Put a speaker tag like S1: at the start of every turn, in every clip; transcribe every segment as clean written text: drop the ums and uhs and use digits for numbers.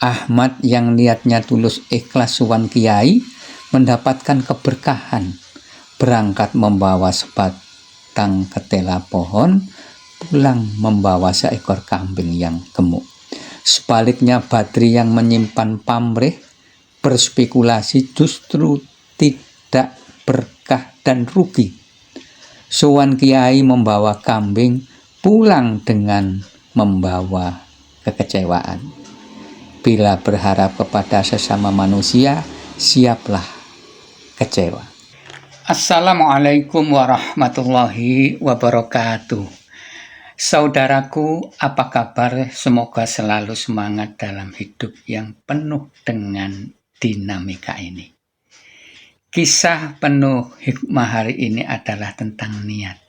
S1: Ahmad yang niatnya tulus ikhlas sowan kiai mendapatkan keberkahan, berangkat membawa sebatang ketela pohon, pulang membawa seekor kambing yang gemuk. Sebaliknya Badri yang menyimpan pamrih, berspekulasi justru tidak berkah dan rugi. Sowan kiai membawa kambing, pulang dengan membawa kekecewaan. Bila berharap kepada sesama manusia, siaplah kecewa. Assalamualaikum warahmatullahi wabarakatuh. Saudaraku, apa kabar? Semoga selalu semangat dalam hidup yang penuh dengan dinamika ini. Kisah penuh hikmah hari ini adalah tentang niat.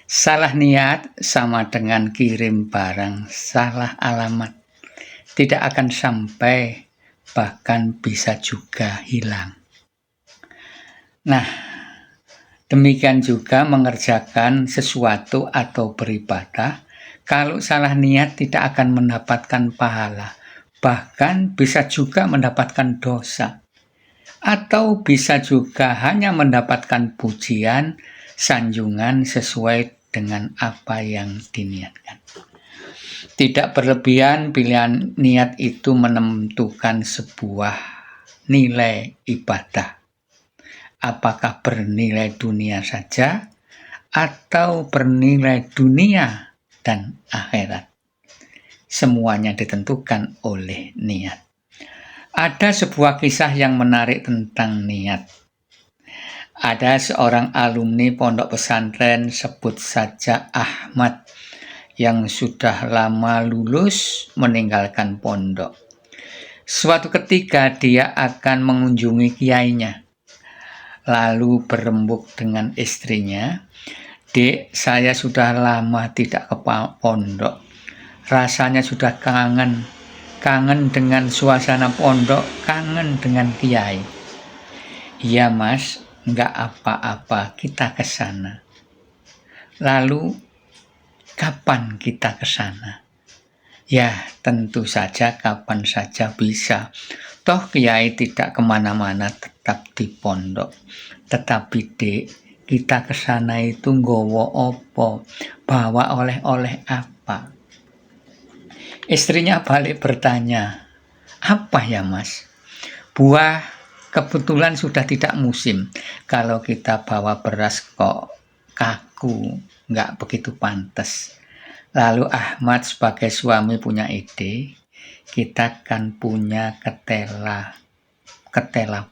S1: Salah niat sama dengan kirim barang salah alamat. Tidak akan sampai, bahkan bisa juga hilang. Nah, demikian juga mengerjakan sesuatu atau beribadah, kalau salah niat tidak akan mendapatkan pahala, bahkan bisa juga mendapatkan dosa. Atau bisa juga hanya mendapatkan pujian, sanjungan sesuai dengan apa yang diniatkan. Tidak berlebihan, pilihan niat itu menentukan sebuah nilai ibadah. Apakah bernilai dunia saja atau bernilai dunia dan akhirat? Semuanya ditentukan oleh niat. Ada sebuah kisah yang menarik tentang niat. Ada seorang alumni pondok pesantren, sebut saja Ahmad, yang sudah lama lulus meninggalkan pondok. Suatu ketika dia akan mengunjungi kiainya, lalu berembuk dengan istrinya, "Dek, saya sudah lama tidak ke pondok. Rasanya sudah kangen dengan suasana pondok, kangen dengan kiai." "Iya mas, enggak apa-apa, kita ke sana." "Lalu kapan kita ke sana?" "Ya, tentu saja kapan saja bisa. Toh kiai tidak kemana-mana, tetap di pondok." "Tetapi dek, kita ke sana itu nggowo opo? Bawa oleh-oleh apa?" Istrinya balik bertanya, "Apa ya mas?" "Buah, kebetulan sudah tidak musim. Kalau kita bawa beras kok kaku, nggak begitu pantas." Lalu Ahmad sebagai suami punya ide, kita kan punya ketela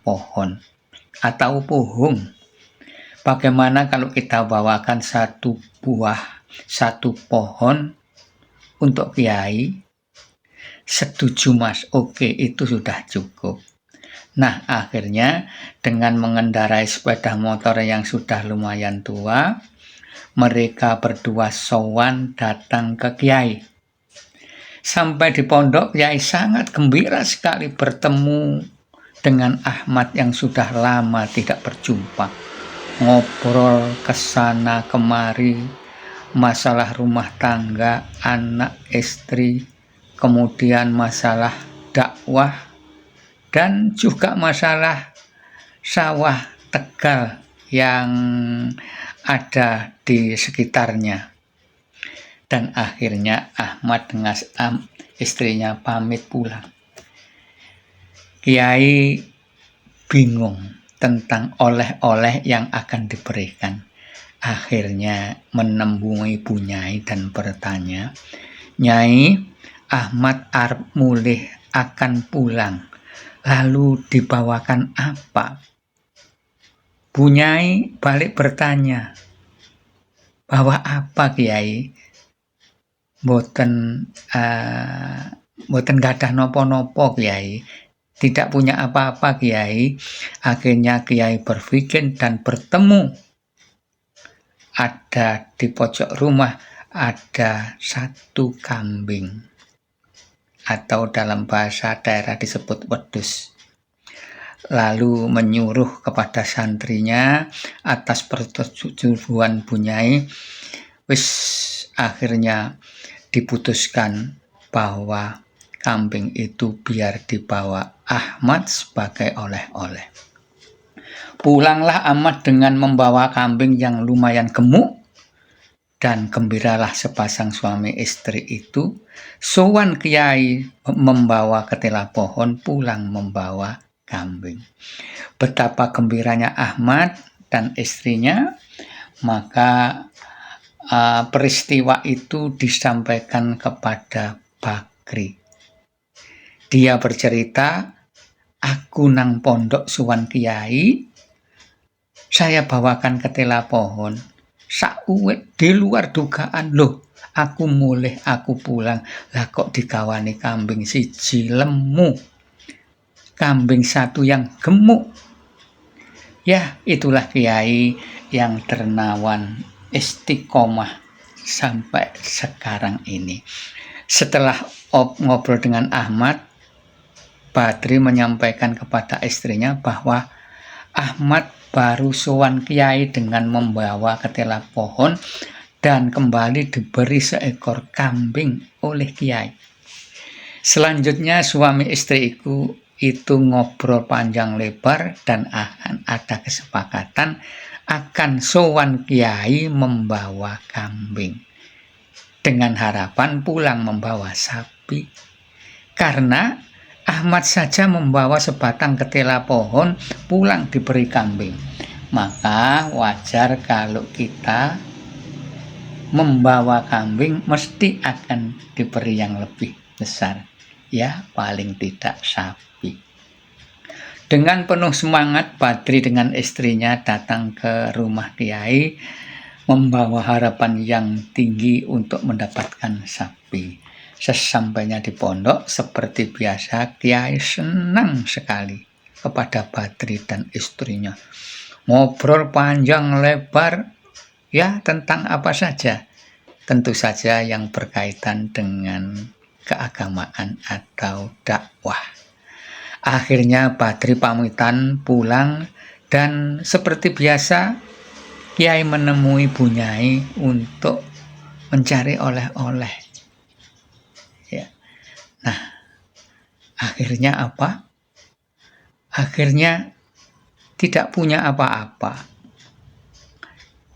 S1: pohon atau pohon. Bagaimana kalau kita bawakan satu pohon untuk kiai? "Setuju mas, oke, itu sudah cukup." Nah, akhirnya dengan mengendarai sepeda motor yang sudah lumayan tua, mereka berdua sowan datang ke kiai. Sampai di pondok, kiai sangat gembira sekali bertemu dengan Ahmad yang sudah lama tidak berjumpa. Ngobrol kesana kemari, masalah rumah tangga, anak istri, kemudian masalah dakwah, dan juga masalah sawah Tegal yang ada di sekitarnya. Dan akhirnya Ahmad dengan istrinya pamit pulang. Kiai bingung tentang oleh-oleh yang akan diberikan. Akhirnya menemui Bu Nyai dan bertanya, "Nyai, Ahmad arep mulih akan pulang, lalu dibawakan apa?" Bu Nyai balik bertanya, "Bawa apa Kiai? Mboten gadah nopo-nopo Kiai, tidak punya apa-apa Kiai." Akhirnya Kiai berpikir dan bertemu. Ada di pojok rumah ada satu kambing, atau dalam bahasa daerah disebut wedhus. Lalu menyuruh kepada santrinya atas persetujuan Bu Nyai, akhirnya diputuskan bahwa kambing itu biar dibawa Ahmad sebagai oleh-oleh. Pulanglah Ahmad dengan membawa kambing yang lumayan gemuk, dan gembiralah sepasang suami istri itu. Sowan Kiai membawa ketela pohon, pulang membawa kambing. Betapa gembiranya Ahmad dan istrinya. Maka peristiwa itu disampaikan kepada Bakri. Dia bercerita, aku nang pondok suwan Kiai, saya bawakan ketela pohon, sakwet di luar dugaan, loh aku pulang, lah kok dikawani kambing siji lemu, kambing satu yang gemuk. Ya, itulah Kiai yang dermawan istiqomah sampai sekarang ini. Setelah ngobrol dengan Ahmad, Badri menyampaikan kepada istrinya bahwa Ahmad baru sowan Kiai dengan membawa ketela pohon dan kembali diberi seekor kambing oleh Kiai. Selanjutnya suami istri itu ngobrol panjang lebar dan akan ada kesepakatan akan sowan Kiai membawa kambing dengan harapan pulang membawa sapi. Karena Ahmad saja membawa sebatang ketela pohon, pulang diberi kambing. Maka wajar kalau kita membawa kambing mesti akan diberi yang lebih besar. Ya, paling tidak sapi. Dengan penuh semangat, Badri dengan istrinya datang ke rumah Kiai, membawa harapan yang tinggi untuk mendapatkan sapi. Sesampainya di pondok, seperti biasa, Kiai senang sekali kepada Badri dan istrinya. Ngobrol panjang lebar, ya tentang apa saja. Tentu saja yang berkaitan dengan keagamaan atau dakwah. Akhirnya Badri pamitan pulang, dan seperti biasa Kiai menemui Bu Nyai untuk mencari oleh-oleh. Ya. Nah, akhirnya apa? Akhirnya tidak punya apa-apa.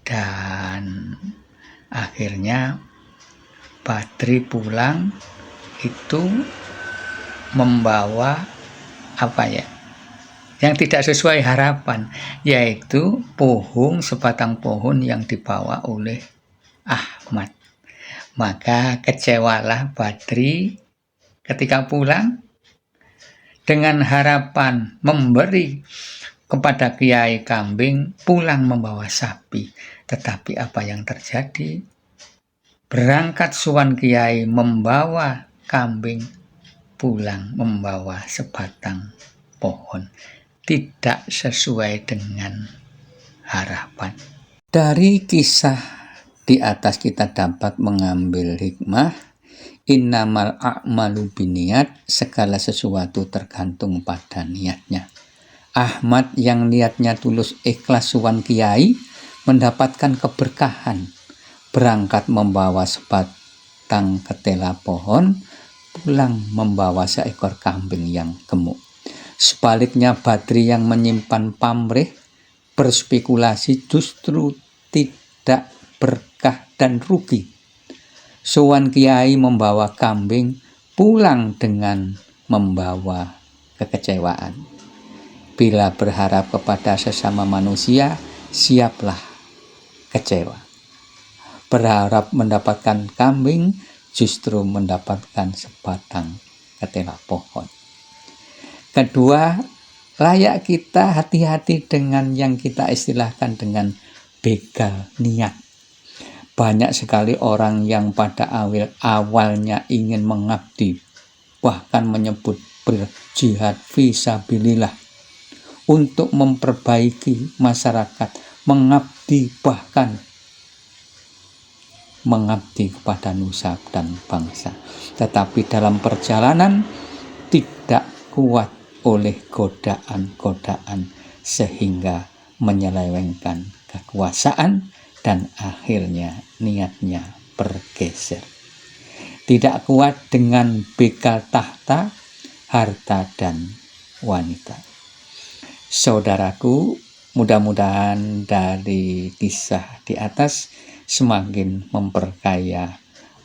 S1: Dan akhirnya Badri pulang itu membawa yang tidak sesuai harapan, yaitu sebatang pohon yang dibawa oleh Ahmad. Maka kecewalah Badri ketika pulang dengan harapan memberi kepada Kiai kambing, pulang membawa sapi. Tetapi apa yang terjadi? Berangkat sowan Kiai membawa kambing, pulang membawa sebatang pohon. Tidak sesuai dengan harapan. Dari kisah di atas kita dapat mengambil hikmah, innamal a'malu binniyat, segala sesuatu tergantung pada niatnya. Ahmad yang niatnya tulus ikhlas sowan Kiai mendapatkan keberkahan, berangkat membawa sebatang ketela pohon, pulang membawa seekor kambing yang gemuk. Sebaliknya Badri yang menyimpan pamrih, berspekulasi, justru tidak berkah dan rugi. Sowan Kiai membawa kambing, pulang dengan membawa kekecewaan. Bila berharap kepada sesama manusia, siaplah kecewa. Berharap mendapatkan kambing, justru mendapatkan sebatang ketela pohon. Kedua, layak kita hati-hati dengan yang kita istilahkan dengan begal niat. Banyak sekali orang yang pada awalnya ingin mengabdi, bahkan menyebut berjihad fisabilillah untuk memperbaiki masyarakat, mengabdi, bahkan mengabdi kepada nusa dan bangsa. Tetapi dalam perjalanan tidak kuat oleh godaan-godaan sehingga menyelewengkan kekuasaan dan akhirnya niatnya bergeser. tidak kuat dengan bekal tahta, harta, dan wanita. Saudaraku, mudah-mudahan dari kisah di atas semakin memperkaya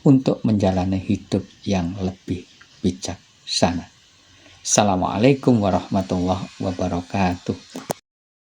S1: untuk menjalani hidup yang lebih bijaksana. Assalamualaikum warahmatullahi wabarakatuh.